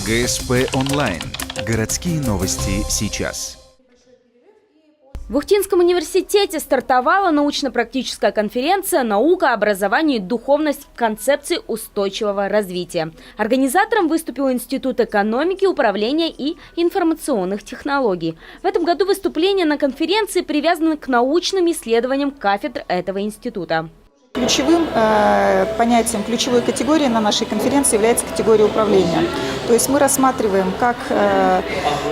ГСП онлайн. Городские новости сейчас. В Ухтинском университете стартовала научно-практическая конференция «Наука, образование и духовность. Концепции устойчивого развития». Организатором выступил Институт экономики, управления и информационных технологий. В этом году выступления на конференции привязаны к научным исследованиям кафедр этого института. Ключевым понятием, ключевой категорией на нашей конференции является категория управления. То есть мы рассматриваем, как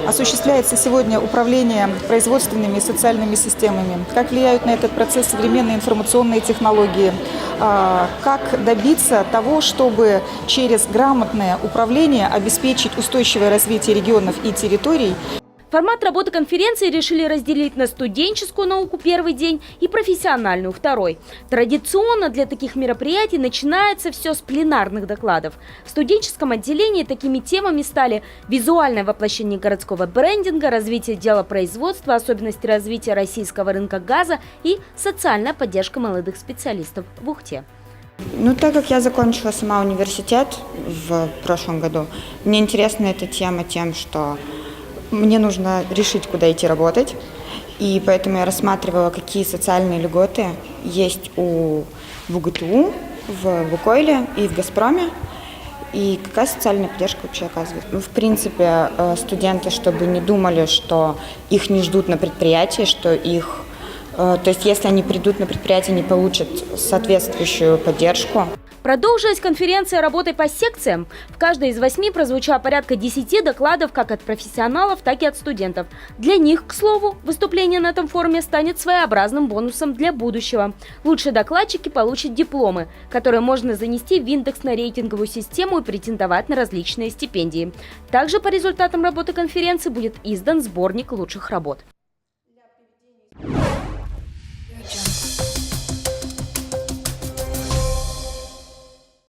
осуществляется сегодня управление производственными и социальными системами, как влияют на этот процесс современные информационные технологии, как добиться того, чтобы через грамотное управление обеспечить устойчивое развитие регионов и территорий. Формат работы конференции решили разделить на студенческую науку первый день и профессиональную второй. Традиционно для таких мероприятий начинается все с пленарных докладов. В студенческом отделении такими темами стали визуальное воплощение городского брендинга, развитие делопроизводства, особенности развития российского рынка газа и социальная поддержка молодых специалистов в Ухте. Так как я закончила сама университет в прошлом году, мне интересна эта тема тем, что мне нужно решить, куда идти работать, и поэтому я рассматривала, какие социальные льготы есть в УГТУ, в Лукойле и в Газпроме, и какая социальная поддержка вообще оказывается. В принципе, студенты, чтобы не думали, что их не ждут на предприятии, то есть если они придут на предприятие, они получат соответствующую поддержку. Продолжилась конференция работой по секциям. В каждой из 8 прозвучало порядка 10 докладов как от профессионалов, так и от студентов. Для них, к слову, выступление на этом форуме станет своеобразным бонусом для будущего. Лучшие докладчики получат дипломы, которые можно занести в индексно-рейтинговую систему и претендовать на различные стипендии. Также по результатам работы конференции будет издан сборник лучших работ.